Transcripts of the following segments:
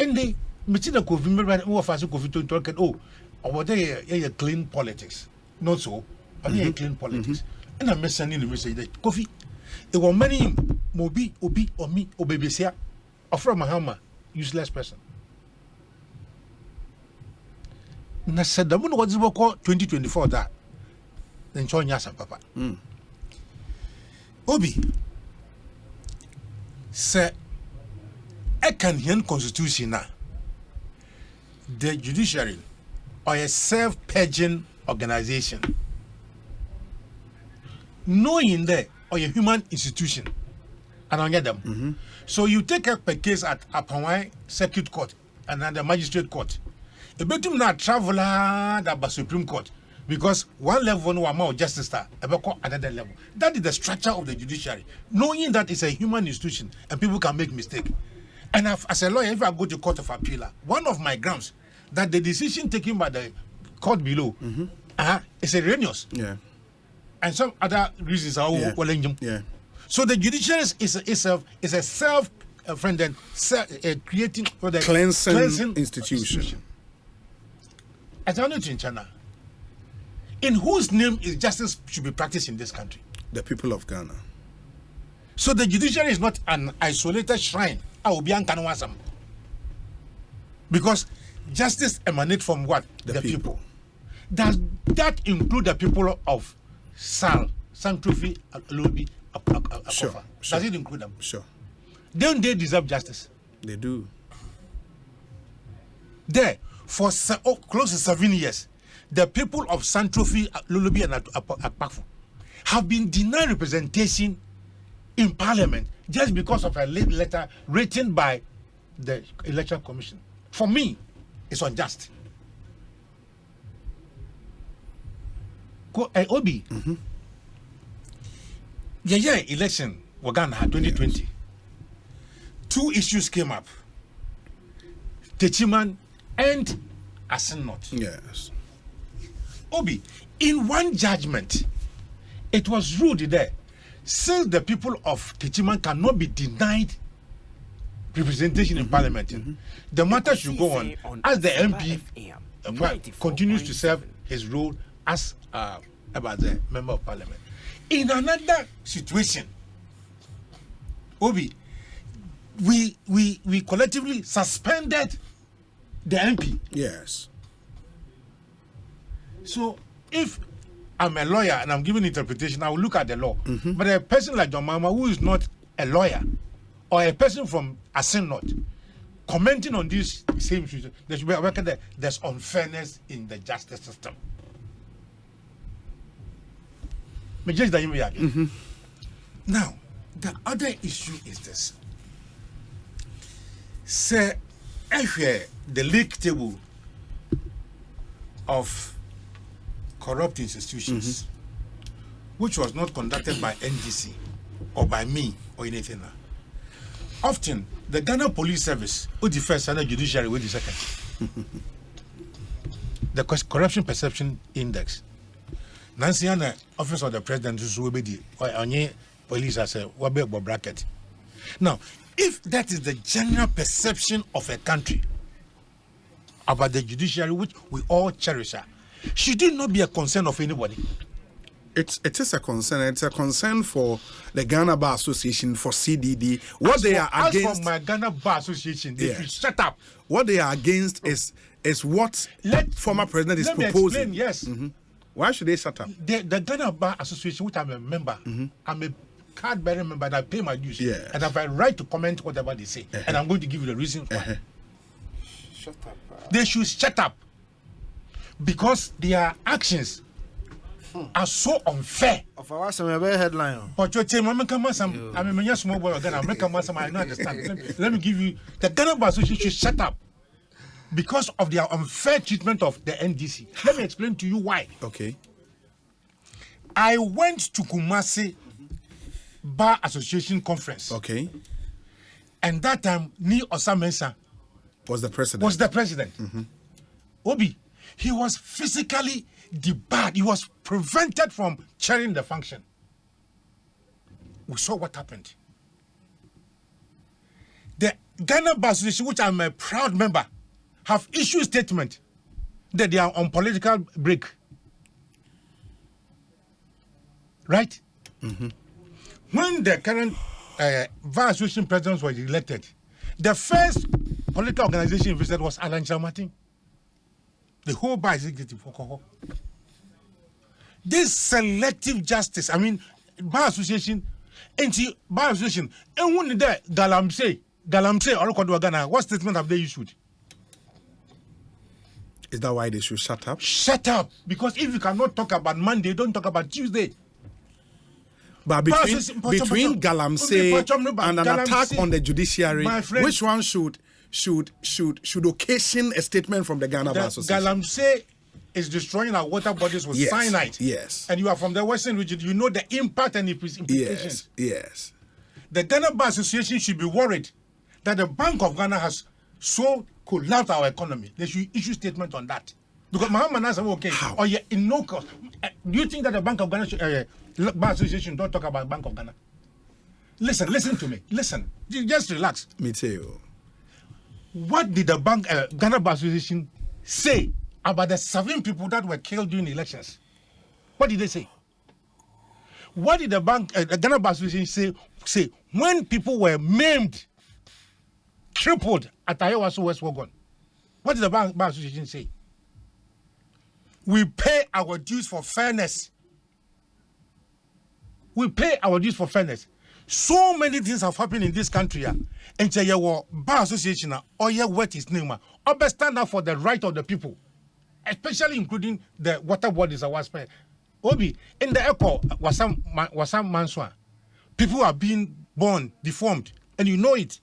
And they meet the COVID, who are COVID to talk and over there, clean politics. Not so, but they clean politics. And I'm sending the message that coffee. It was many Mobi, Obi, or me, or baby, or from Mahama, useless person. Na said the moon was 2024 that then join us and papa. Obi say I can hear constitution now. The judiciary or a self-purging organization. Knowing that or a human institution. And I get them. So you take up a case at Apawai Circuit Court and then the Magistrate Court. A betum na traveler that Supreme Court because one level no amount of justice another level. That is the structure of the judiciary. Knowing that it's a human institution and people can make mistakes. And as a lawyer, if I go to court of appeal, one of my grounds that the decision taken by the court below is erroneous. Yeah. And some other reasons are yeah. So the judiciary is a self-friend creating for the cleansing institution. As I know in China, in whose name is justice should be practiced in this country? The people of Ghana. So the judiciary is not an isolated shrine. Because justice emanates from what? The people. Does that include the people of Sal, Santrofi, Alobi, Akofa? Sure. Does it include them? Sure. Don't they deserve justice? They do. There, for close to 7 years, the people of Santrofi, Lulubi, and Akpafu have been denied representation in Parliament just because of a letter written by the Election Commission. For me, it's unjust. Obi, election, Wagana 2020. Yes. Two issues came up: Techiman and Asinot. Yes. Obi, in one judgment, it was ruled there, since the people of Techiman cannot be denied representation in Parliament, the matter should go on as the MP continues to serve his role as about the member of Parliament. In another situation, Obi, we collectively suspended the MP. Yes. So if I'm a lawyer and I'm giving interpretation, I will look at the law. But a person like John Mama, who is not a lawyer, or a person from Asin commenting on this same issue, there should be a record that there's unfairness in the justice system. Now, the other issue is this. Say, the league table of corrupt institutions, which was not conducted by NDC or by me or anything. Often, the Ghana Police Service, who the first and the judiciary, with the second. The Corruption Perception Index. Nancy Anna, Office of the President, will be the police as a bracket. Now, if that is the general perception of a country about the judiciary, which we all cherish, should it not be a concern of anybody? It is a concern. It's a concern for the Ghana Bar Association, for CDD. What they are against. As for my Ghana Bar Association, they should shut up. What they are against is what former president is proposing. Explain, yes. Why should they shut up? The Ghana Bar Association, which I'm a member, I'm a card-bearing member, and I pay my dues. Yes. And I have a right to comment whatever they say. And I'm going to give you the reasons why. Shut up. They should shut up. Because their actions are so unfair. Of our headline. But you tell me, I'm a small boy again. I don't understand. Let me give you the Ghana Bar Association should shut up because of their unfair treatment of the NDC. Let me explain to you why. Okay. I went to Kumasi Bar Association conference. Okay. And that time, Ni Osamensa was the president. Obi, he was physically debarred. He was prevented from chairing the function. We saw what happened. The Ghana Bar Association, which I'm a proud member, have issued statement that they are on political break. Right? When the current Bar Association president was elected, the first political organization visited was Alan Martin. The whole Bar Executive. This selective justice, I mean, Bar Association, Bar Association, and when the Galamsey, or Ghana, what statement have they issued? Is that why they should shut up? Shut up! Because if you cannot talk about Monday, don't talk about Tuesday. But between Galamsey and an attack on the judiciary, which one should occasion a statement from the Ghana Bar Association? Galamsey is destroying our water bodies with cyanide. Yes. And you are from the Western region, you know the impact and implications. Yes. The Ghana Bar Association should be worried that the Bank of Ghana has so collapsed our economy. They should issue statement on that. Because Muhammad Nasser, okay, or in no cost. Do you think that the Bank of Ghana Bar Association don't talk about Bank of Ghana? Listen to me. Listen. Just relax. Me too. What did the Ghana Bar Association say about the 7 people that were killed during the elections? What did they say? What did the Ghana Bar Association say when people were maimed, crippled at Ayawaso West Wagon? What did the Bar Association say? We pay our dues for fairness. We pay our dues for fairness. So many things have happened in this country. And your Bar Association, or your what is name, or stand up for the right of the people, especially including the water bodies that was paid. Obi, in the echo, was some manswa. People are being born deformed, and you know it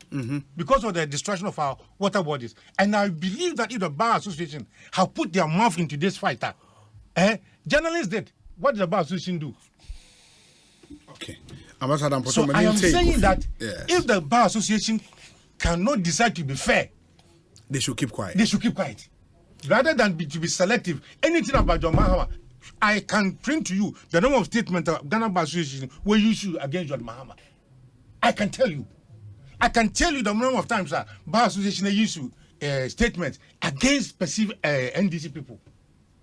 because of the destruction of our water bodies. And I believe that if the Bar Association have put their mouth into this fight, journalists did. What did the Bar Association do? Okay. So I am saying that if the Bar Association cannot decide to be fair, they should keep quiet. They should keep quiet. Rather than to be selective. Anything about John Mahama, I can print to you the number of statements of Ghana Bar Association were issued against John Mahama. I can tell you the number of times Bar Association issue statements against perceived NDC people.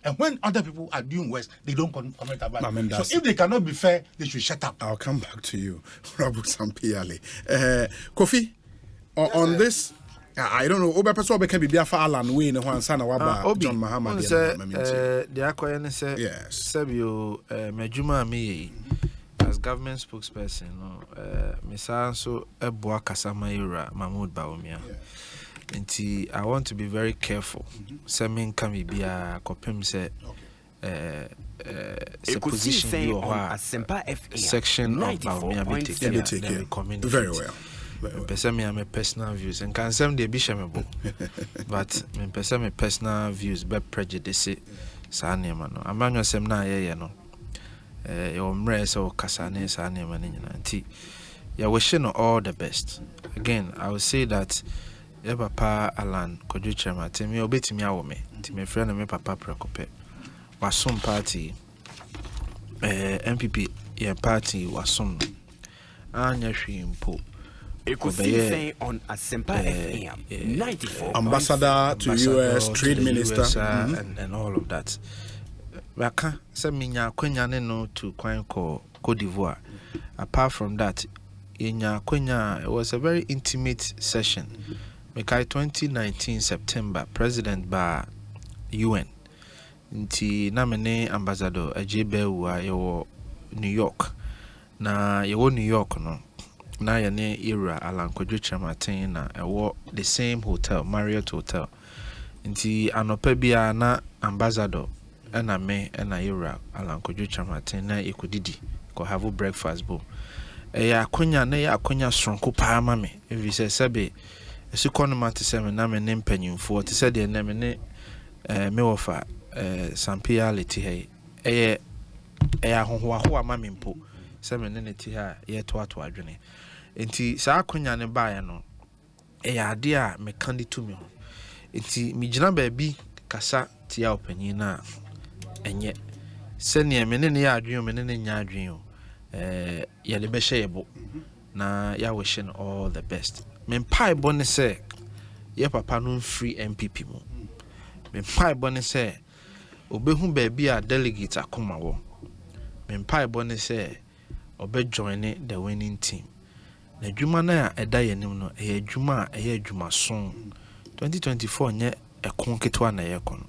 And when other people are doing worse, they don't comment about it. So if they cannot be fair, they should shut up. I'll come back to you, Rabu Sampiale. Kofi, on this, I don't know. Oba person can be there for Alan Wayne and Juan Sana Waba John Mahama. The Akoyan said, yes, Sabio Majuma me as government spokesperson. Misanso Ebwa Kasamaira Mahmoud Baumia. Nti I want to be very careful. Semin can be a copim se position you are section of Baumia be taken community. Very well. Me I'm a personal views and can some de bishamable. But me person me personal views be prejudice sa name no. Amanyo sem na ye no. Your mre so kasane sa name nyina. Nti ya wish no all the best. Again, I will say that Papa Alan Koju Chema temi obetimi awo me nti me frɛ no me papa prekope wasom party MPP ye party wasom anya hwe mpo Ekosiisen on Asempa FM 94 ambassador to US trade minister and all of that. Waka se minya kwanya ne no to kwan ko Cote d'Ivoire. Apart from that, inya kwanya, it was a very intimate session. Mekai 2019 September, President ba UN. Nti na mene ambassador Ajebe wa yo New York. Na yo New York no. Na yene era Alan Kojo Chamatin na ewo the same hotel, Marriott Hotel. Nti anope bia na ambassador ena me ena era Alan Kojo Chamatin na ekudidi ko have breakfast bo. Eya akonya na ya akonya sonko pa ma me. Evi se sebe Esukonoma te se me na me ne mpanyimfo te se de na me ne me wofa sampiality he eya hoho ama me mpo se me ne ti ha ye to adwene enti sa akonya ne baa no eya ade a me kan di to me ho enti mi gina ba bi kasa tia opanyin na enye se ne me ne ya adwen me ne nya adwen o ye le be hye yebo na ya wish all the best. mempai bone say ye papa no free MPP mu mempai bone say obehu baabi a delegate akoma wo mempai bone say obe join the winning team na dwuma na eda yenim no dwuma dwuma son 2024 nye ekon ketwa na yekono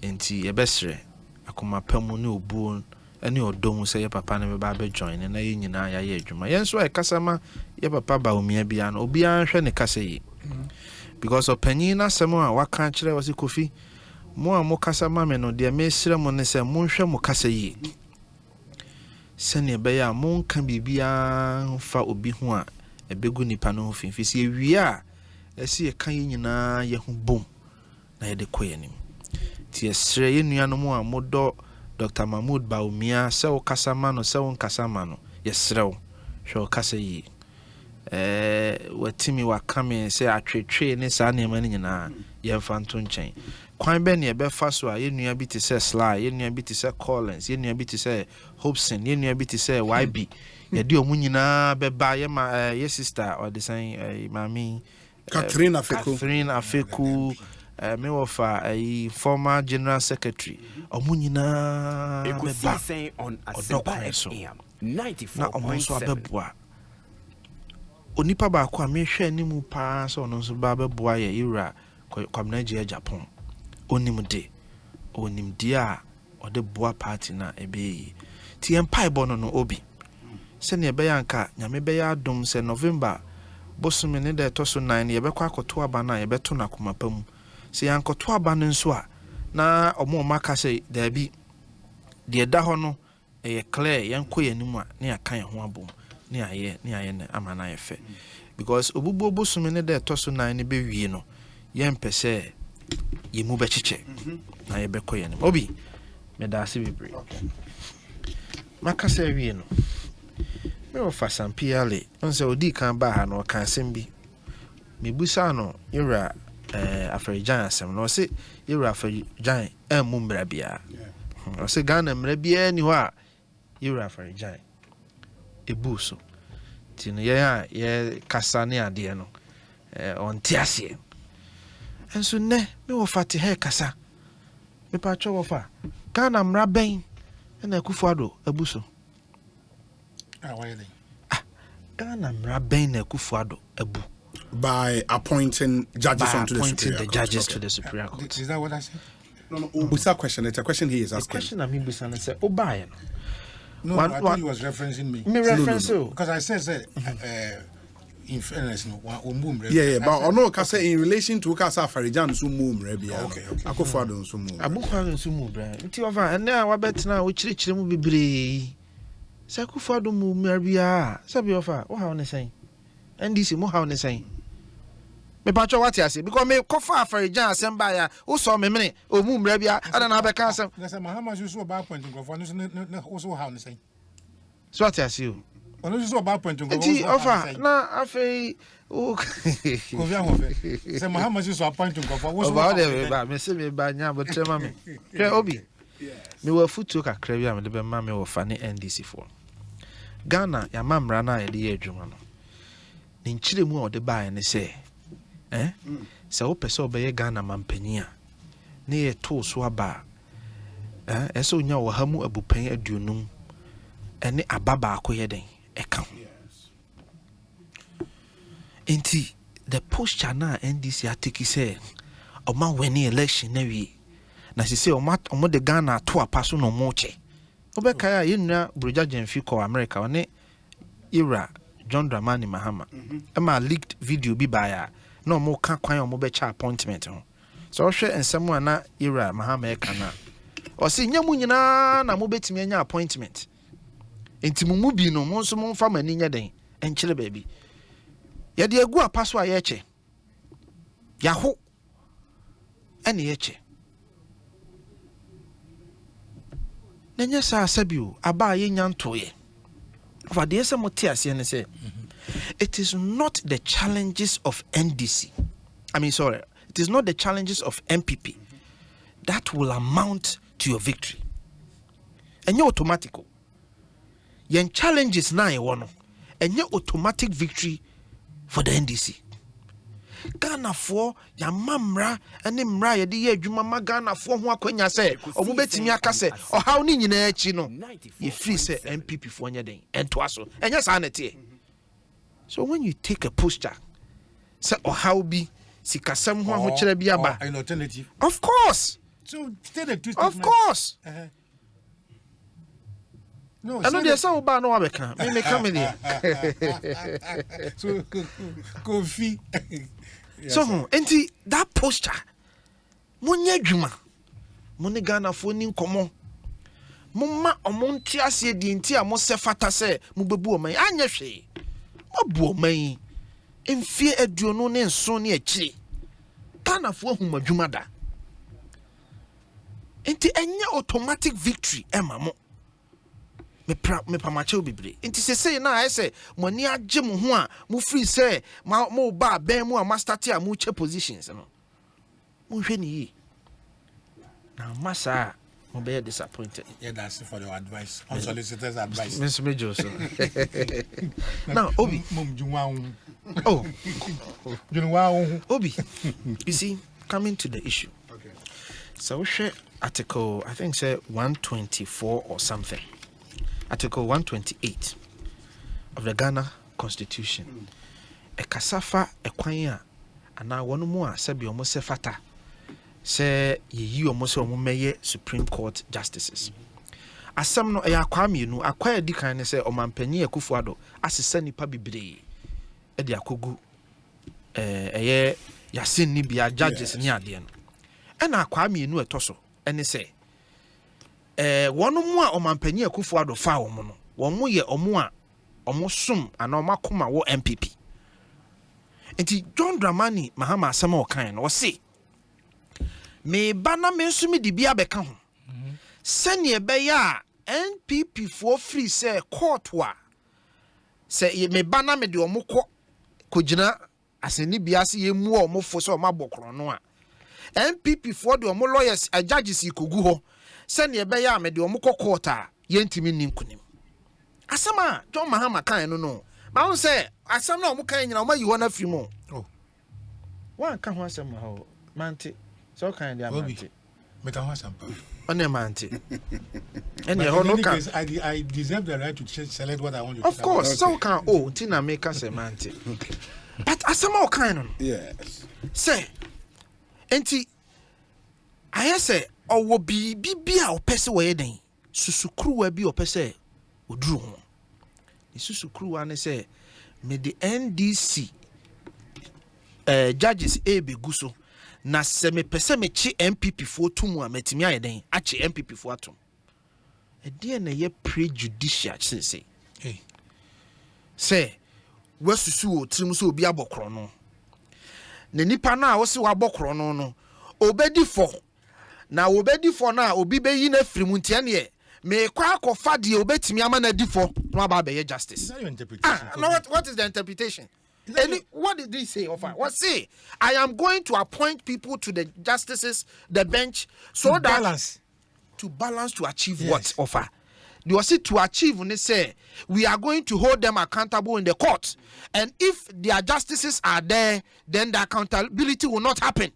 enti yebesre akoma pamu ne obuo ene odom say ye papa na ba join na ye nyina ya ye dwuma yen so kasama ye papa ba omia bia no obi anhwe ne kasa yi because opanyin na semo a waka kire wasi Kofi mo a mo kasama me no de mesire mo ne se mo hwe mo kasa yi sene be ya mo nka bibia fa obi ho a ebegu nipa no finfisi ewie a esi ye kan nyina ye ho bom na ye de koyenim ti esre ye nuanom a modo Dr. Mahmoud Baumia se o kasama no se o nkasama no yesre wo hwe o kasa yi watimi wakame se atwetwe ne saa nema nyina ye mfa nto nchen kwan be ne ye befa so a ye nua bi te se Sly ye nua bi te se Collins ye nua bi te se Hobson ye nua bi te se YB ye di omu nyina beba ye ma ye sister or the same mami Catherine Afeku me wofa former general secretary omu nyina beba Ekosiisen on Asempa FM 94.7 na omu so abeboa onipa ba kwa mehwe animu pa so no so ba beboa ye ira kwamna je Japan onimde a ode boa party na ebeyi ti empire bono no obi se ne be yanka nyame be ya dom se November bosume ne de toso 9 ye be kwa akoto aba na ye be to na komapam se yankoto aba no nso a na omo maka se da bi de da ho no e clear yanko yanimu a ne aka ye ho abom ne aye ne amana ye fe because obubu bosume ne de toso 9 ne be wie no ye mpese ye mu be chiche na ye be koyenim obi me da se bibre maka se wie no me o fa sampiale onse odi kan ba ha no kan sembi me busa no yura Afarijan asem no se yura Afarijan emu mbra bia o se Ghana mbra bia ni ho a yura Afarijan ebuso ti no ye kasa ne ade no onti ase enso ne me wo fa te he kasa me pa cho wo fa Ghana mbra ben na Akufo-Addo abuso why they Ghana mbra ben na Akufo-Addo abu by appointing judges onto the Superior the Court. judges to the Superior Court. is that what I said? No, it's a question. It's a question he is The asking. question I mean busan say obaye No, One- I one- thought he was referencing me. me reference you Because I said in fairness, no, Yeah, but ono kasa in relation to kasa Afarijan so mum rebia. Okay. Akufo-Addo so mum. abukwa nso mu bra nti ofa ene a wabetena wo kirikire mu bebre say Akufo-Addo mu marbia sabi ofa wo ha ne sen NDC mo ha ne sen me pa cho wati ase because me kofa Afarijan asem ba ya wo so me mene o mu marbia ada na be kan asem That's how much you saw about pointing for also how to say. so wati ase o Ono you saw about pointing nti ofa na afei o Say Muhammad you saw pointing for about them ba me se me ba nya botrema me hwe obi me wa futu kakra bi a me de be ma me wo fa ne NDC for Ghana ya mamra na ya de ye adwuma no ne nkyire mu a ode ba ne se se wo pese obeye Ghana mampani a ne ye to so aba ese onya wo ha mu abupan aduonum ene ababa akoye den eka ho enti the posture na NDC atiki say oma wani election na wi na se omo de Ghana to apaso no mo che obeka ya yenua broja Jemfi ko America one era John Dramani Mahama ema leaked video bi ba ya na omo ka kwan omo be cha appointment ho so hwe ensem a na era Mahama e kana o se nyamu nyina na mo betimi anya appointment enti mu bi no mo nso mo mfa mani nya den enkyere baabi ya de agu apaso a ye che yaho ene ye che nanya sa asabio aba ye nyantoye for the SMOTS and say it is not the challenges of NDC. It is not the challenges of MPP that will amount to your victory. And you automatic. Your challenges now one and your automatic victory for the NDC. Ghana for ya mamra ene mra ye de ye adwuma ma Ghana for ho akwanya se omo betimi aka se ohaw ni nyina achi no ye free se MPP for nya den ento aso enya sa na tie. So when you take a posture say ohaw bi sikasam ho ahokyere bi aba an alternative, of course, so tell the two of course. No, I know there's some ba no abeka me come there. So Kofi. So enti that posture munya adwuma mone Ghana fo ni nkomo mumma omonti ase di enti a mo se fata se mubebu oman anya hwe mabu oman emfie aduonu ne nso ne akire Ghana fo ahum adwuma da enti enya automatic victory emamo me pamache bibre enti sesei na ayese mo ni agye mo ho a mo free say mo ba ben mo a master tia mo che positions no mo hwe ni yi na masa mo be disappointed. Yeah, that's for your advice, unsolicited advice. Miss Major so now Obi oh Obi, you see, coming to the issue. Okay. So we share article, I think say 124 or something. Article 128 of the Ghana Constitution. A kasafa ekwanya ana wonu mu a se bi omo se fata se yi omo se omo meye Supreme Court justices. Asam no ya kwa mienu akwa edi kan ne se omampanyi Akufo-Addo asesa nipa bibre e de akogu eye yasin ni bia judges ni ade no. E na akwa mienu etoso ene se wonu mu a omampanyi Akufo-Addo fa omo no womo ye omo a omo som ana omo akoma wo MPP. Enti John Dramani Mahama asema okan no se me bana me nso me di bia beka ho sene ebeya NPP for free say court wa say me bana me de omo kogina aseni bia se ye mu omo fo so omo abokro no a NPP for de omo lawyers a judges ikogu ho sene ebeya me de omo court a yentimi ninkunim asema John Mahama kan no ma won say asem na omo kan nyina omo yi wona free mo oh wan ka ho asem ha o mante so kan dia mante make a house ampa on a mante and you no can I deserve the right to select what I want to of course so can oh tina make us a mante but asem o kan no Yes. say enti I say owo bibia opese we den susukruwa bi opese oduru ho susukruwa ne say me the NDC judges be guso na se me pese me chi MPP fo tumu a metimi ayeden achi MPP fo atom e de na ye prejudicial sense hey say wasusu o trim so obi abokro no na nipa na wo se wabokro no no obedi fo na obedi fo na obi be yi na frimu ntia ne me kwa akofa de obetimi ama na difo no aba be justice. Is that your interpretation? No, what is the interpretation? What did he say? What say? I am going to appoint people to the justices, the bench, so to that balance. To achieve what offer. They was it to achieve when they say we are going to hold them accountable in the court, and if their justices are there, then the accountability will not happen.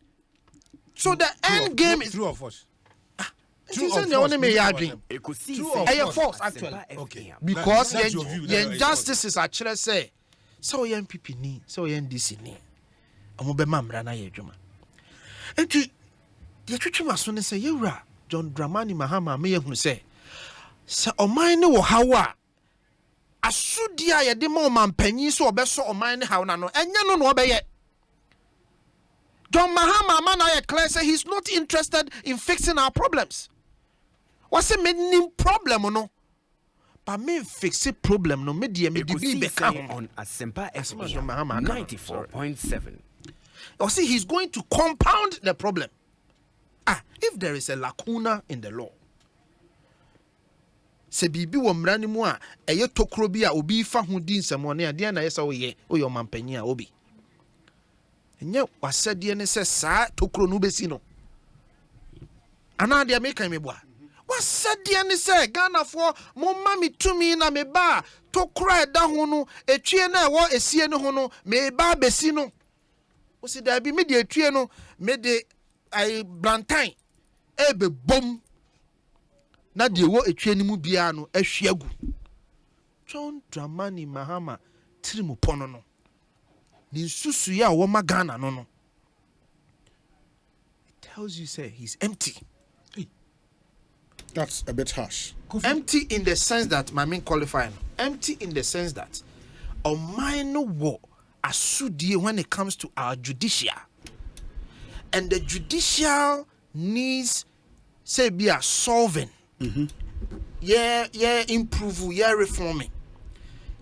So the end game is true of us. True of false actually. Okay. Because that's your view, the injustices actually say so young people ni so young DC ni omo be mamra na ye dwuma enti de twetwe so ne say yewura John Dramani Mahama me yehunu say oman ne wo hawa asudi a ye de ma omampanyi so obeso oman ne hawa na no enya no no obeye John Mahama man I clear say he's not interested in fixing our problems. What's the main problem no? But me fix it problem no me di be on Asempa FM 94.7. Or see he's going to compound the problem. If there is a lacuna in the law. Se bibi wo mrani mu a eye tokro bi a obi fa ho din semone ade na yesa wo ye mampanyi a obi. Enye wasade ne se saa tokro no besi no. Ana de make me boa. Wasade ne se Ghana for mo mami tumi na me ba tokro eda ho no etwie na ewo esie ne ho no me ba besi no. o si da bi me de atue no me de ai blantain ebe bom na de wo atue ni mu bia no ahwiagu John Dramani Mahama trimu pono no ni susu ya wo magana no it tells you say he's empty. That's a bit harsh. Empty in the sense that my main qualifying. Empty in the sense that mine wo asudie when it comes to our judicial. And the judicial needs say be a solving. Yeah, improve, yeah, reforming.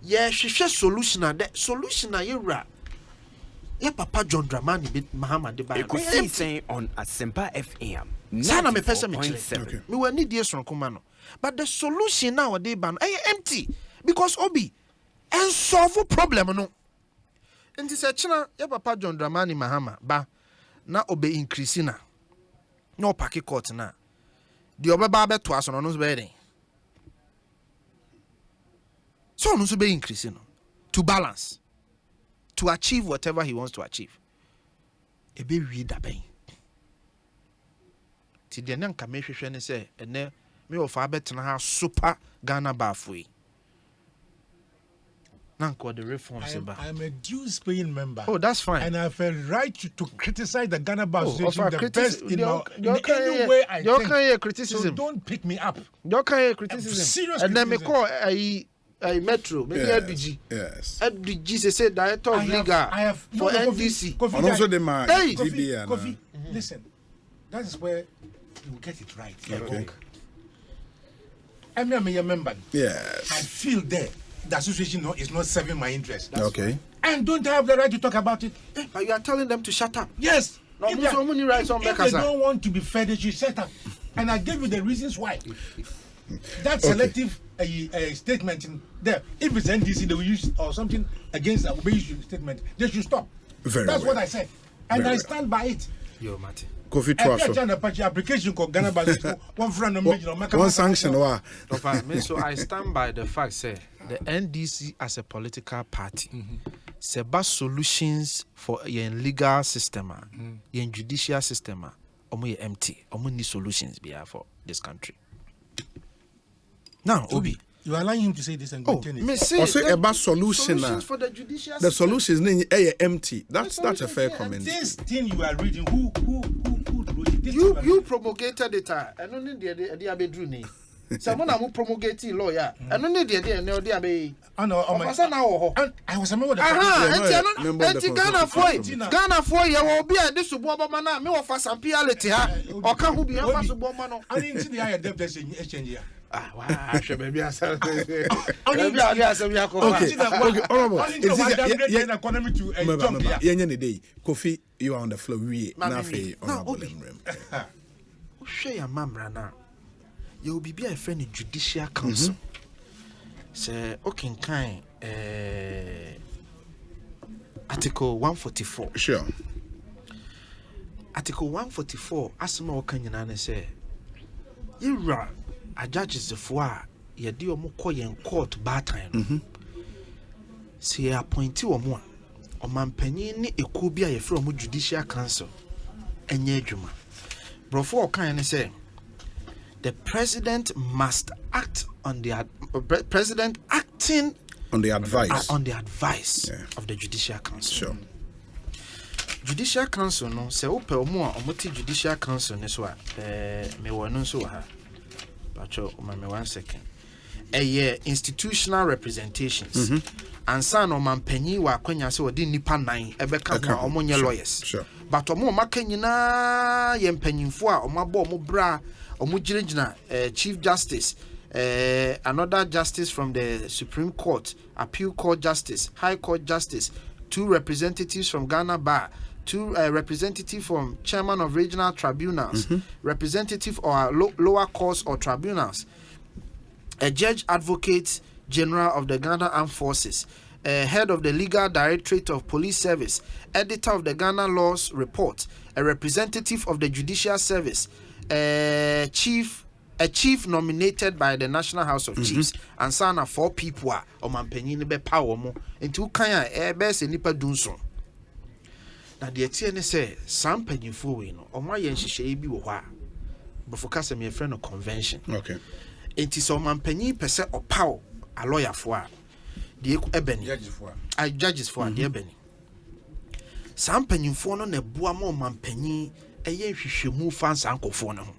Yeah, she solution that solution yera. Yeah, Papa John Dramani Mahama de Bayo. Ekosiisen on Asempa FM. Sana me pesa me 94.7. me were need yes from Kumano. But the solution nowadays ban empty because obi and solve problem no. And this china ya Papa John Dramani Mahama ba na obe increase na. No parking court na. The obeba be to aso no no be den. So no so be increasing to balance to achieve whatever he wants to achieve. E be wi da ben. Ti de nan ka me hwehwe ne say ene me ofa betena ha super Ghana bafoi. Nanko the reforms I am a dues paying member. Oh, that's fine. And I have a right to criticize the Ghana Bar Association the best in any way I think. So Criticism. don't pick me up. You can criticism. Serious and then me criticism. call a metro, maybe LBG. Yes. LBG they say director of legal for NDC. And also the man Kofi, Kofi, listen. That is where you get it right. Okay. I'm a member. Yes. I feel there the association is not serving my interest. That's Okay. why. And don't I have the right to talk about it? But you are telling them to shut up. Yes. No, If they don't want to be fed, they should shut up. And I gave you the reasons why. That selective statement in there, if it's NDC, they will use or something against the issue statement, they should stop. That's what I said. And I stand by it. Yo, Martin. Kofi Twaso. Application called Ghana Bar one friend of one sanction wa. So I stand by the fact say the NDC as a political party seba solutions for your legal system your judicial system omo empty omo need solutions for this country. Now Obi, you are allowing him to say this and continue. Also about solutions for the judicial the solutions empty. That's a fair comment. This thing you are reading, who wrote it? You promulgated it and only the abedru ni. Someone am promulgating lawyer and only the abe. I was a member of the Ghana for you will be a disobama na me of sampiality ha or can who be a subomano. I didn't see the higher debt exchange here. I should maybe I said Okay, honorable. Economy to Kofi, you are on the floor. We honorable. Share your mamra now. You will be a friend in judicial council. Say, okay, kind Article 144. Sure. Article 144. Asma Okanyana say, Ira a judges the four ye deal more in court bar time. See, appointee or more. Or man penny a could be a from judicial council. And ye juma. Before kind say, the president must act on the president acting on the advice of the judicial council. Sure. Judicial council no say ope more omoti judicial council ne so me wonu so ha. Pacho me 1 second. Institutional representations. Ansa no mampanyi wa kwanya se odi nipa 9 ebeka ho omonye lawyers. Sure. But omo maka nyina ye mpanyimfo a omabo omo bra omujirigina Chief Justice, another justice from the Supreme Court, Appeal Court Justice, High Court Justice, 2 representatives from Ghana Bar, 2 representatives from Chairman of Regional Tribunals, representative or lower courts or tribunals, a Judge Advocate General of the Ghana Armed Forces, head of the Legal Directorate of Police Service, editor of the Ghana Laws Report, a representative of the Judicial Service, a chief nominated by the National House of Chiefs, and sana 4 people are o mampanyin be power mo enti ukan a be se nipa dunso na de tie ne say some panyimfo we no omo aye nhihye bi wo hɔ a before kasa me friend no convention okay enti so man panyin pese opaw a lawyer for a de ebeni judges for de ebeni some panyimfo no na bua ma man panyin eye hwehwemu fans ankofo no ho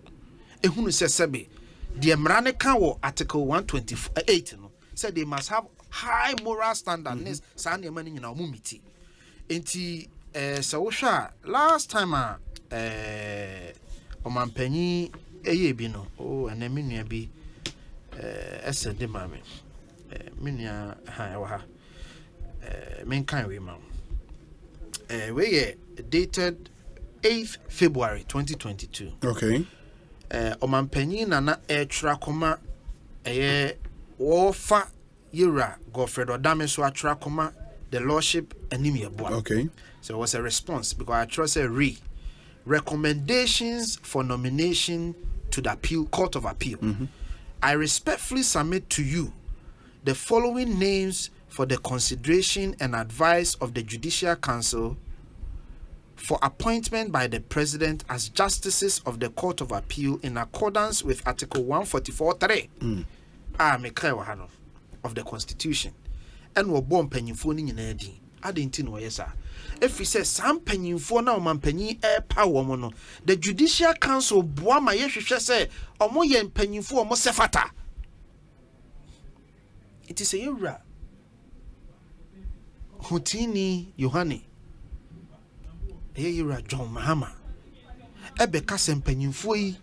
ehunu se sebe de mmara ne ka wo article 128 no said they must have high moral standards sa na ema nyina omu miti enti so hwa last time man panyin eye bi no ana menua bi SND mame menua ha wa ha men kan we ma we dated 8th February 2022 okay omanpanyin nana etra koma wo fa yira Godfred Odame so atra koma the lordship anemia boa okay so it was a response because I trust a recommendations for nomination to the court of appeal. I respectfully submit to you the following names for the consideration and advice of the Judicial Council for appointment by the President as justices of the Court of Appeal in accordance with Article 144.3 of the Constitution. And we're born penyimfo ni nyina din. Adenti no yesa. If we say some penyimfo na omanpanyin power mo no, the Judicial Council boa ma yehwehwe say omo ye penyimfo omo sefata. It is a yura. Hutini Yohane. Yura John Mahama. Ebe ka se penyimfo yi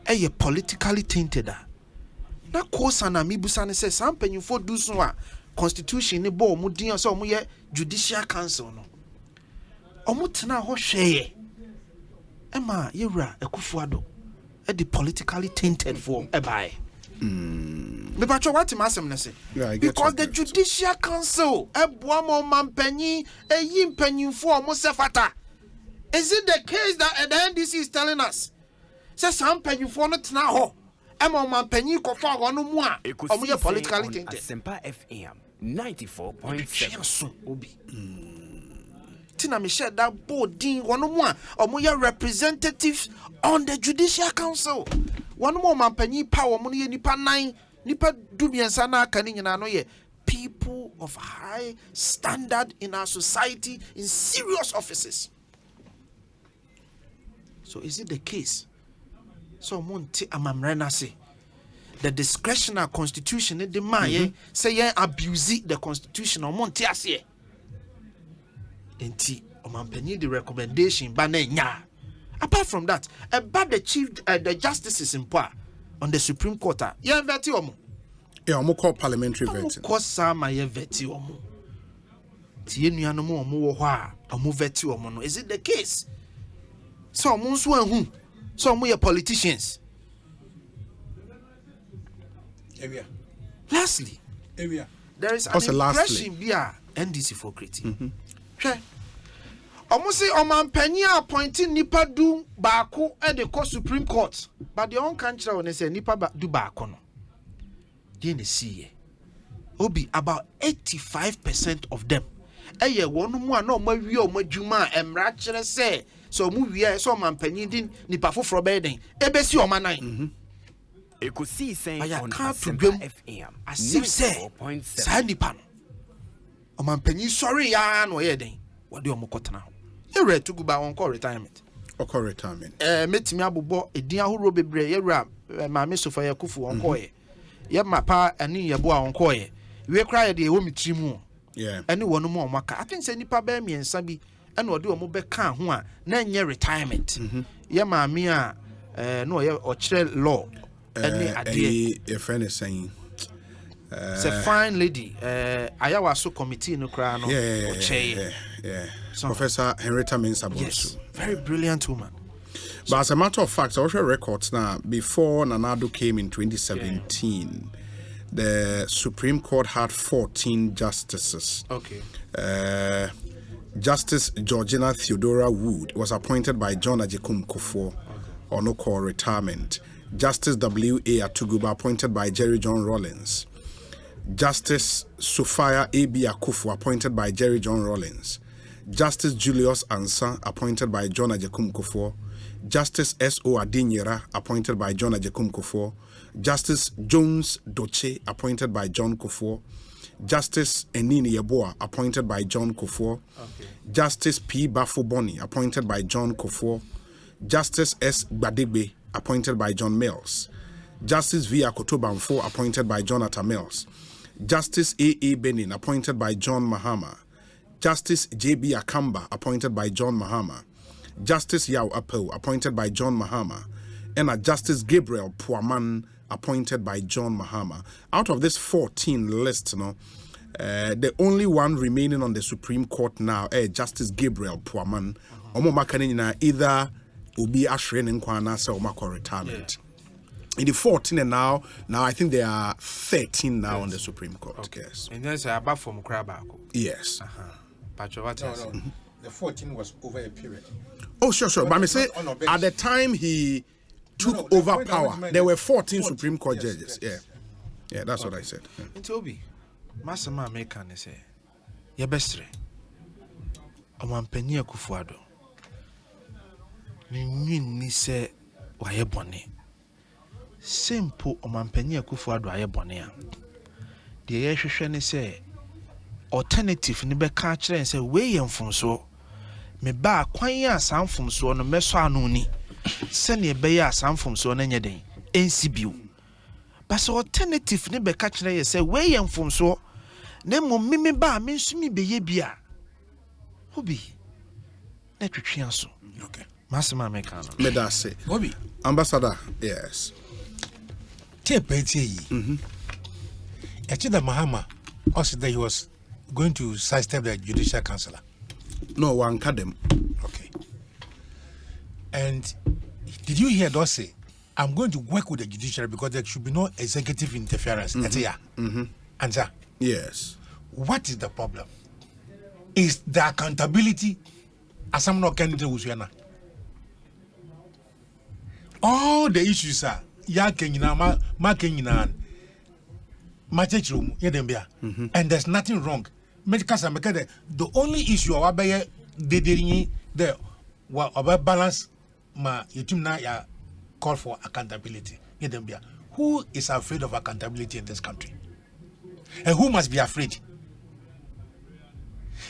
eye politically tainted. Na kosa na mibusa ne say some penyimfo do so a Constitution ni bo mu din so mu ye Judicial Council no omu tena ho hweye ema yewura Ekufuado e the politically tainted form ebae me patcho what masem ne say because the Judicial Council eboa mo mampanyi eyi mpanyimfo omu sefata. Is it the case that the NDC is telling us say some mpanyimfo no tena ho ema mampanyi kofa ho no mu a omu ye politically tainted? Sempa FM 94.7 obi tina me share that boarding one more or more representatives on the Judicial Council one more mampani power money nipa 9 nipa dumiensa na aka ni nyina no ye people of high standard in our society in serious offices. So is it the case so monte amamrena say the discretionary constitution in the man say you abuse the constitution or monte ase enti omanpanyi the recommendation ba na nya. Apart from that about the chief the justices in power on the Supreme Court ya veti omo omo call parliamentary vetting ko sama ya veti omo tie nuanom omo wo ho a omo veti omo no. Is it the case so omo nso ahu so omo ye politicians? Lastly, there is an impression via NDC for creating. Almost say omanpanyi appointing nipa du baako at the Supreme Court, but the own country when they say nipa du baako no. Then they see obi about 85% of them. Eye one mu na omo wi omo dwuma emra kire say so omo wi so omanpanyi din nipa foforo be den ebesi omanan. Ekosiisen on Sempa FM as if say sa nipa no omanpanyi sorry ya no ye den wode omokotena ho yewra tuguba on call retirement metimi abobọ edin ahoro bebre yewra maame sofa yakufu on call ye mapa ani yebo a on call ye we kra ye de ewo mitrimu ani wono mu omaka. I think say nipa ba miensa bi ene ode omo be ka ho a na nye retirement ye maame a no ye ochire law any idea a friend is saying it's a fine lady ayawa so committee no kra no so, Professor Henrietta Mensah. Yes, very brilliant woman. But as a matter of fact, I also records now before Nanado came in 2017 the Supreme Court had 14 justices. Okay. Justice Georgina Theodora Wood was appointed by John Ajekum Kufuor on no call retirement. Justice W.A. Atuguba appointed by Jerry John Rawlings. Justice Sophia A.B. Akufo appointed by Jerry John Rawlings. Justice Julius Ansa, appointed by John Ajekum Kufuor. Justice S.O. Adinyera, appointed by John Ajekum Kufuor. Justice Jones Doche, appointed by John Kufuor. Justice Enini Yeboah, appointed by John Kufuor. Okay. Justice P. Bafuboni, appointed by John Kufuor. Justice S. Badegbe, appointed by John Mills. Justice V. Akotobanfo, appointed by Jonathan Mills. Justice A.A. Benin, appointed by John Mahama. Justice J.B. Akamba, appointed by John Mahama. Justice Yao Apo, appointed by John Mahama. And Justice Gabriel Puaman, appointed by John Mahama. Out of this 14 list, the only one remaining on the Supreme Court now is Justice Gabriel Puaman. Either Ubi Ashren Nkwana se Omako retirement. In the 14 and now I think there are 13 now on the Supreme Court. Okay. Yes. And there's a from Krabako. Yes. The 14 was over a period. Oh, sure. But I say at the time he took over power, there were 14 Supreme Court judges. Yes. Yeah, that's what I said. In Toby, Massama American say, "Your best Omampenia Kufuado. Ni say waye bone. Simple Omampenia Kufuado aye bone. The yehwehwe ne say alternative ni be ka kire say we yemfumso. Me ba kwan ya sanfumso no meso anu ni. Se ne be ya sanfumso na nyeden. NCBU. But so alternative ni be ka kire say we yemfumso. Ne mo mimi ba me nsumi be ye bia. Obi. Na twetwe aso. Okay. Masama mekano. Me da say. Obi. Ambassador, yes. Actually, Mahama also that he was going to sidestep the judicial councillor. No, one them. Okay. And did you hear those say, I'm going to work with the judiciary because there should be no executive interference? Answer. Yes. What is the problem? Is the accountability as someone candidate who's here now? All the issues are and there's nothing wrong. The only issue the balance ya call for accountability. Who is afraid of accountability in this country? And who must be afraid?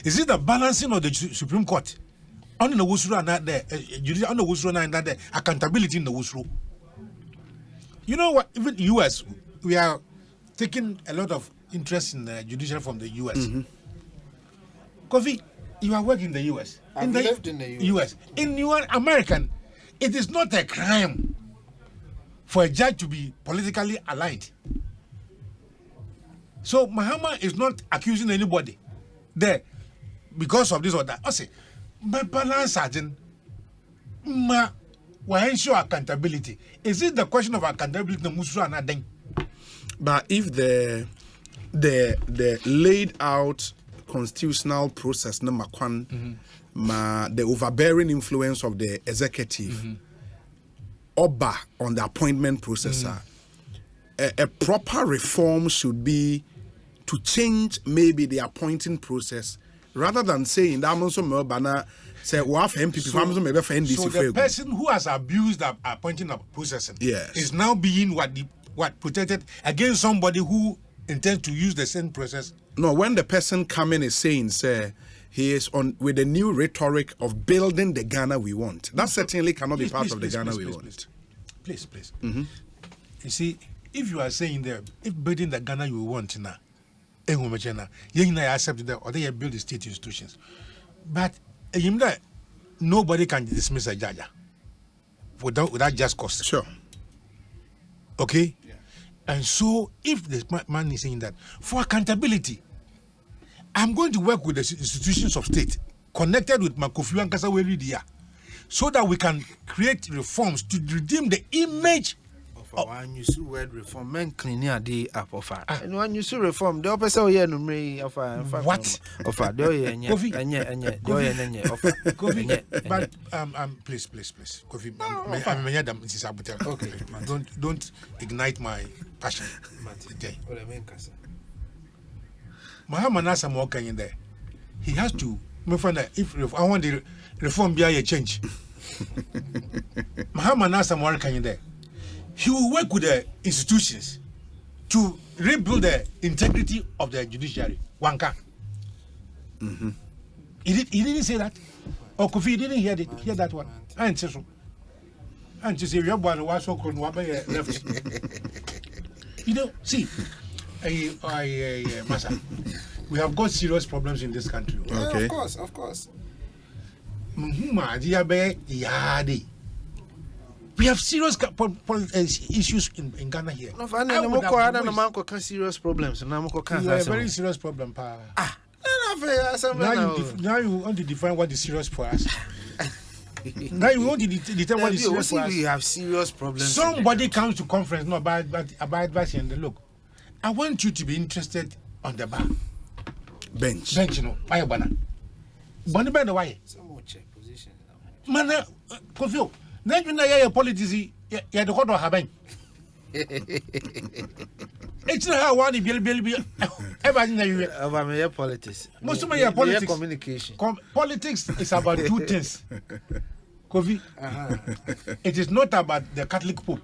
Is it the balancing of the Supreme Court? On the Wusru and not there, on the Wusru and not there, accountability in the Wusru. You know what? Even US, we are taking a lot of interest in the judiciary from the US. Kofi, you are working in the US. I've lived in the US. In you are American, it is not a crime for a judge to be politically aligned. So Mahama is not accusing anybody there because of this or that. I say, my balance sergeant, why ensure accountability? Is it the question of accountability the Musra and then? But if the laid out constitutional process number one, the overbearing influence of the executive oba on the appointment process, a proper reform should be to change maybe the appointing process rather than saying that say MPP so the person who has abused the appointing process is now being what protected against somebody who intends to use the same process. No, when the person coming is saying, say, he is on with the new rhetoric of building the Ghana we want. That certainly cannot be part of the Ghana we want. Please. You see, if you are saying there, if building the Ghana you want now, you accept that or they build the state institutions. But nobody can dismiss a judge without just cause. Sure. Okay? Yeah. And so, if the man is saying that, for accountability, I'm going to work with the institutions of state connected with Makofi and Kasaweri so that we can create reforms to redeem the image of one use word reform men cleaning a day up of and one use reform the opposite of no me of what of a but please Kofi okay don't ignite my passion. Mahama Nasa Moka in there, he has to Me find that if I want the reform be a change. Mahama Nasa Mori can you there? He will work with the institutions to rebuild the integrity of the judiciary. Wanka. He didn't say that. Or Kofi didn't hear that one. I ain't so. And to say your boy was so cold, left. You know, see, Masa, we have got serious problems in this country. Okay. Of course. We have serious issues in Ghana here. No, I serious problems. You are a very serious problem, pa. Now you want to define what is serious for us. Now you want to determine what is serious for us. We have serious problems. Somebody comes to conference, no, about advice and the look. I want you to be interested on the bar. Bench, you know. Why banana? Banana by the way. Some more check position. Man, Kofi. Now you know your politics. You the hot or happen. It's not how one be ever in your politics. Most of my politics. Communication. Politics is about two things. Kofi. It is not about the Catholic Pope.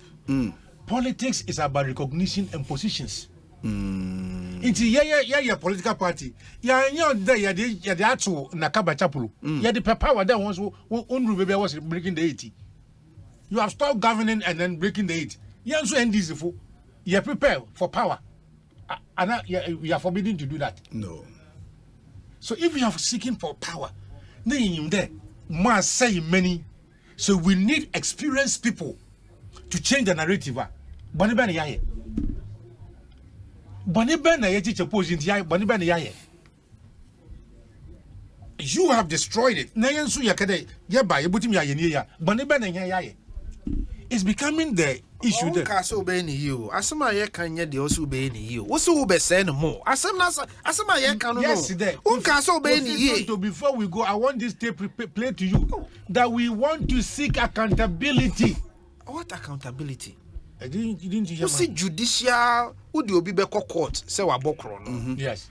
Politics is about recognition and positions. It's yeah political party. Yeah the actual Nakaba Chapulu. Yeah the power that once Unrubebe was breaking the 80. You have stopped governing and then breaking the 80. You also end this for you are prepared for power. And you are forbidden to do that. No. So if you are seeking for power, then you there must say many. So we need experienced people to change the narrative. Bonibani yaye. Bonibani yaye teacher position yaye. Bonibani yaye. You have destroyed it. Nayansu yakade yeba yebutim yaye niya. Bonibani yaye. It's becoming the issue there. Castle Benny you. Asama ye can ye the also Benny you. What's who be saying more? Asama ye can yes, there. Castle Benny ye. Before we go, I want this tape play to you that we want to seek accountability. What accountability? You didn't hear. You see judicial who do be court say wa bokro. Yes.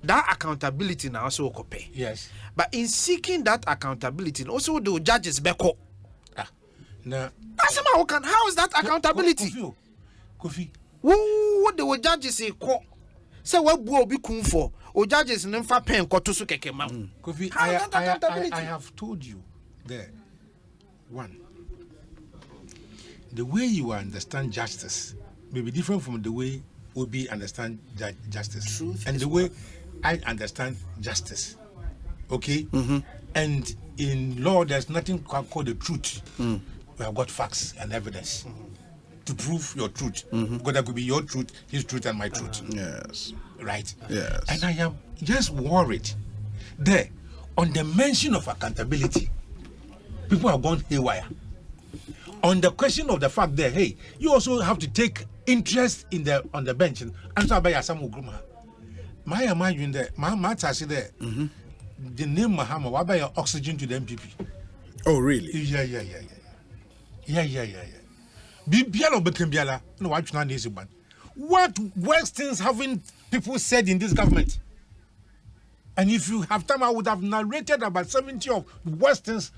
That accountability now also okope. Yes. But in seeking that accountability, also the judges beko. Now, how is that accountability? Kofi. What the judges say? Say what will be kun for? O judges never pen kotosu keke ma. Kofi, I have told you there. One, the way you understand justice may be different from the way Obi understand justice. Truth and the way I understand justice. Okay? And in law, there's nothing called the truth. We have got facts and evidence to prove your truth. Because that could be your truth, his truth, and my truth. Yes. Right? Yes. And I am just worried there on the mention of accountability. People have gone haywire. On the question of the fact that, hey, you also have to take interest in on the bench. And so by Asamu Gruma. My imagine there, my matter there. The name Mahama, what about your oxygen to the MPP? Oh, really? Yeah. Bibiala Bekembiala, no, what worse things haven't people said in this government? And if you have time, I would have narrated about 70 of the worst things,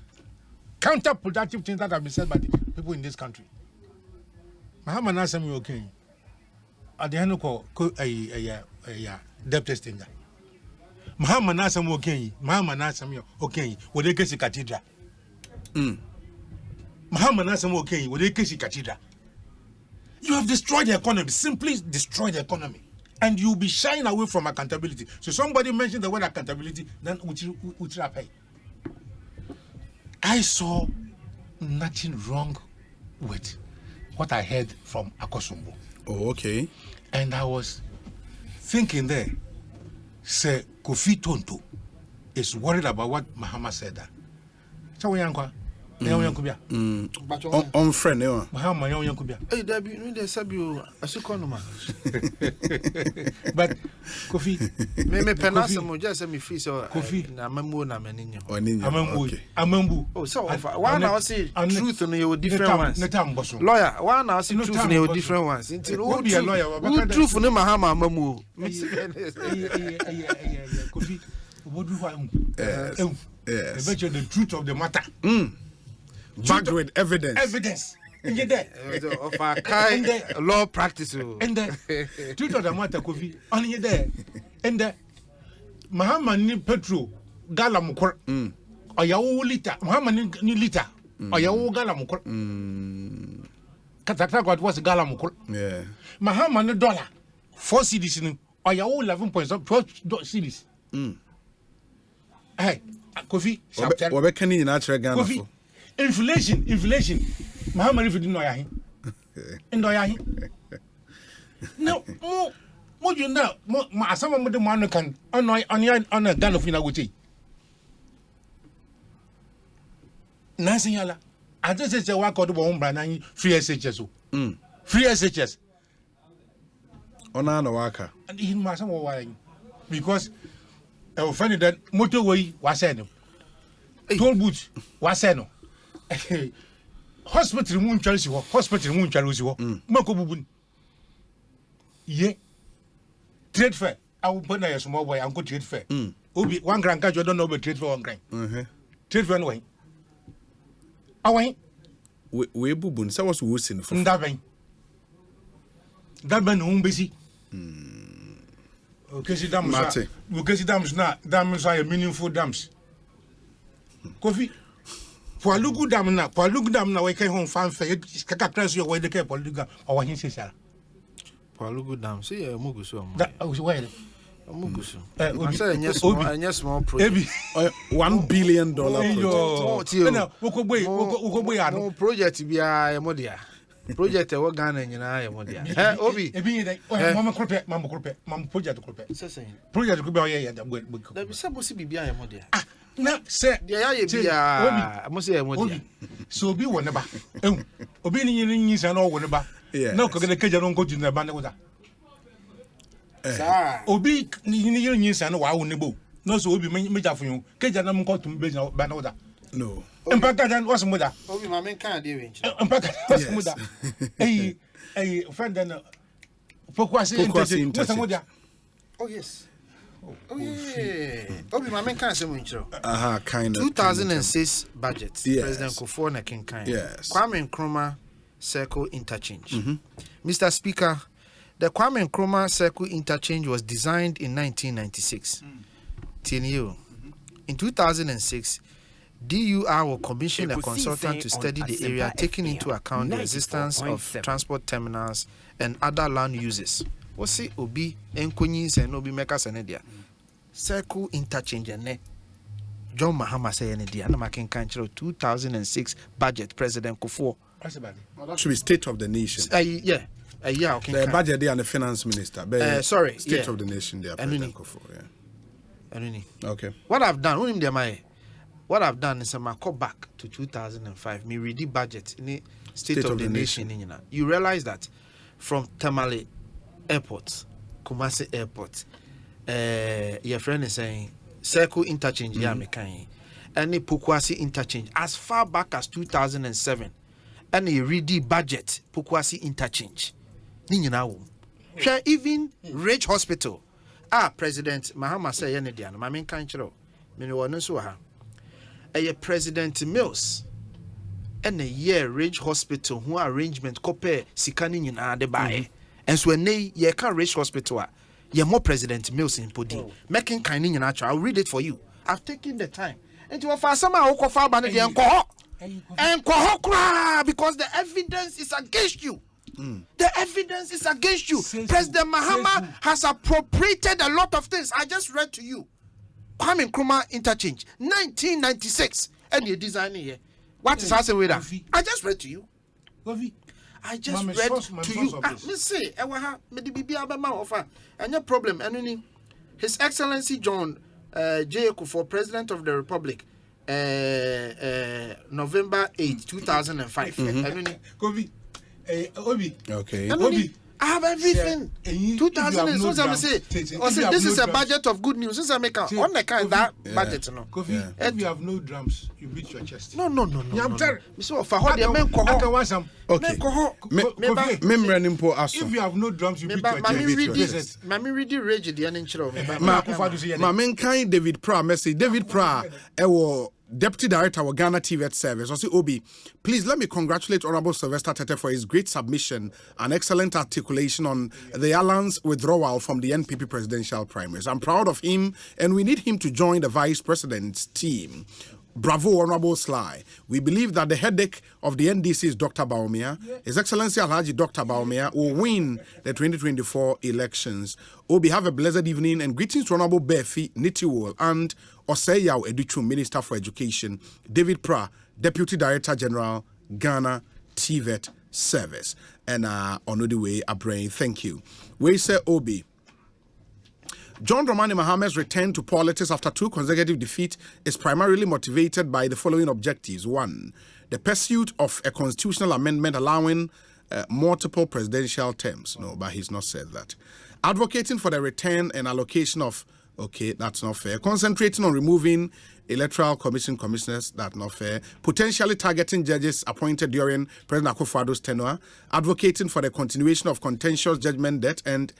counterproductive things that have been said by the people in this country. Mahama Nasami okay. At the end of a debt testing. Mahama Nasami okay. Mahama Nasami okay. What they get cathedral. Mahama Nasami okay. What they get cathedral. You have destroyed the economy. Simply destroyed the economy. And you'll be shying away from accountability. So somebody mentioned the word accountability, then pay. I saw nothing wrong with what I heard from Akosombo. Oh, okay. And I was thinking there, say Kofi Tonto is worried about what Mahama said. On friend, Mahama Yankubia. Hey, Debbie, no, there's a view as a conoma. But Kofi, maybe Penasamo just send me free so Kofi, Namamu Namenino. Amambu. Oh, so one I see truth on your different ones. Lawyer, one I see truth on your different ones. Until be a lawyer, truth on Mahama Mamu. Kofi, what do you Yes. Yes. the truth of the matter. Backed with evidence. Evidence. And you're there. Of our kind law practice. And the truth of the matter, Kofi, on you there. And the Muhammad ni petrol, galamukor, or your liter, Muhammad ni liter, or your galamukor. Katakra was galamukor. Yeah. Muhammad ni dollar, 4 cedis in, or your 11 points, 12 cedis. Hey, Kofi, What can you not Ghana Kofi, for? inflation. Muhammad if you didn't know ya. And ya. No, more you know, some of the man can on a gun of Inaguti. Nancy Yala. I just said, work out the one brand free SHS. Free SHS. On an waka. And he must have why. Because I offended that motorway was said. Toll boots was said. Hospital moon Chelsea, hospital moon Chelsea, Moko Bubun. Ye trade fair. I will put a small way and go trade fair. Obi, one grand catch, you don't know about trade fair one grand. Trade fair way. Away, we bubun, so was Woosin for Dabbing. Dabbing home busy. Okay, see dams. Okay, see dams now. Dams are meaningful dams. Coffee. For a look dam now, we came home fanfare. Kaka your way the care for Luga or what he says. Palugu Dam, see a Mugusu. That I was well. Mugusu. I say, yes, small project. $1 billion project. No project to be a modia. Project a Ghana and Modia. Obi, Mamma project. Project could be a there be supposed to be a modia. No, sir, I must say a modia. So be one about. Obeying is an old one about. No, because the cage don't go to the band. Obi, you and wow, Nebo. No, so be made up for you. Cage and I'm called to be banoda. No. And Pakadan was mother. Obi, my man can't do it. And Pakadan was mother. A friend and Pokwasi. Oh, yes. Oh, yeah. Obi, my man can't say much. Kind of. 2006 budget. Yes. President Kufuor Nakin Kind. Yes. Kwame Nkrumah Circle Interchange. Mr. Speaker, the Kwame Nkrumah Circle Interchange was designed in 1996. In 2006, DUR will commission a consultant to study the area, taking into account the existence of transport terminals and other land uses. What's see Obi Enkonyis and Obi Mekas and Edia Circle Interchange and John Mahama say and Edia Namakin Kanchero 2006 budget President Kufuor. That should be State of the Nation. Yeah, okay. The budget there and the Finance Minister. Sorry, State of the Nation there, President Kufuor. Yeah. Okay. What I've done is I go back to 2005. Me read the budget in the State of the Nation. You realize that from Tamale Airport, Kumasi Airport, your friend is saying Circle Interchange, and the Pokwasi Interchange as far back as 2007. And a ready budget Pokwasi Interchange. Even Ridge Hospital. President Mahama say Yanedian, my main country. President Mills and a year Ridge Hospital who arrangement copy Sikani in the buy. And so when ye can Ridge Hospital, ye more President Mills in Podi. Making kind in natural. I'll read it for you. I've taken the time. And to offer some and because the evidence is against you. The evidence is against you. President Mahama has appropriated a lot of things. I just read to you. Kwame Nkrumah Interchange, 1996. And you're designing here. What is happening with that? I just read to you. I just read to you. Let me say, and no problem. And His Excellency John J. Kufuor, President of the Republic, November 8, 2005. Obi. Okay. Obi. I have everything. 2000 is what I'm saying. This is a budget of good news. Since I make on the kind that budget, no. Kofi, if you have no drums, you beat your chest. No. I'm telling you. So for how the men come. Okay. If you have no drums, you beat your chest. Mami read the rage the intro. Mamen kind David Pra message. David Pra, Deputy Director of Ghana TV Service. I say, Obi, please let me congratulate Honorable Sylvester Tete for his great submission and excellent articulation on the Alliance withdrawal from the NPP presidential primaries. I'm proud of him, and we need him to join the Vice President's team. Bravo, Honorable Sly. We believe that the headache of the NDC is Dr. Baumia. His Excellency Alhaji Dr. Baumia will win the 2024 elections. Obi, have a blessed evening and greetings to Honorable Befi Nitiwol and Oseyao Educhu, Minister for Education, David Pra, Deputy Director General, Ghana TVET Service. And on the way, Abrain, thank you. We say Obi. John Dramani Mahame's return to politics after 2 consecutive defeats is primarily motivated by the following objectives. 1, the pursuit of a constitutional amendment allowing multiple presidential terms. No, but he's not said that. Advocating for the return and allocation of, okay, that's not fair. Concentrating on removing electoral commission commissioners, that's not fair. Potentially targeting judges appointed during President Akufo-Addo's tenure. Advocating for the continuation of contentious judgment debt and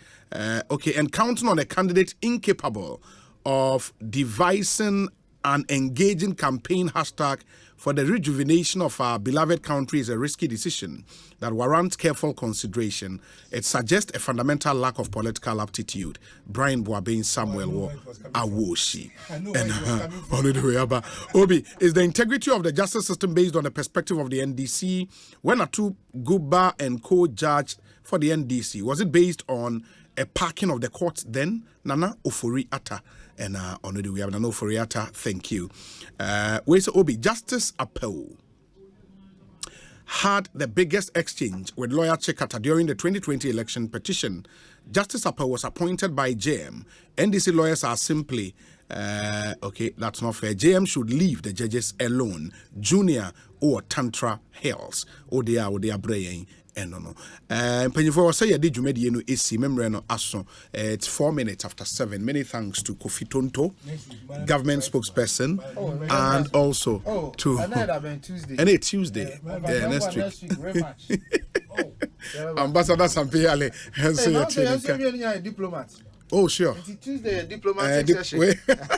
counting on a candidate incapable of devising an engaging campaign hashtag for the rejuvenation of our beloved country is a risky decision that warrants careful consideration. It suggests a fundamental lack of political aptitude. Brian Boabin Samuel Awoshi. Obi, is the integrity of the justice system based on the perspective of the NDC? When Atu Guba and co-judged for the NDC, was it based on a parking of the courts then? Nana Ofori Ata. And on the way, have Nana Ofori Ata. Thank you. Where's Obi? Justice Appel had the biggest exchange with lawyer Chekata during the 2020 election petition. Justice Appel was appointed by JM. NDC lawyers are simply, that's not fair. JM should leave the judges alone. Junior or Tantra Hills. They are braying. No. Penifo say did you made no AC membrane aso. It's 4 minutes after 7. Many thanks to Kofi Tonto, government spokesperson, and also to Tuesday. And it's Tuesday. Next week. Very much. Ambassador Sampiale. Diplomat. Oh, sure. Tuesday, diplomatic session.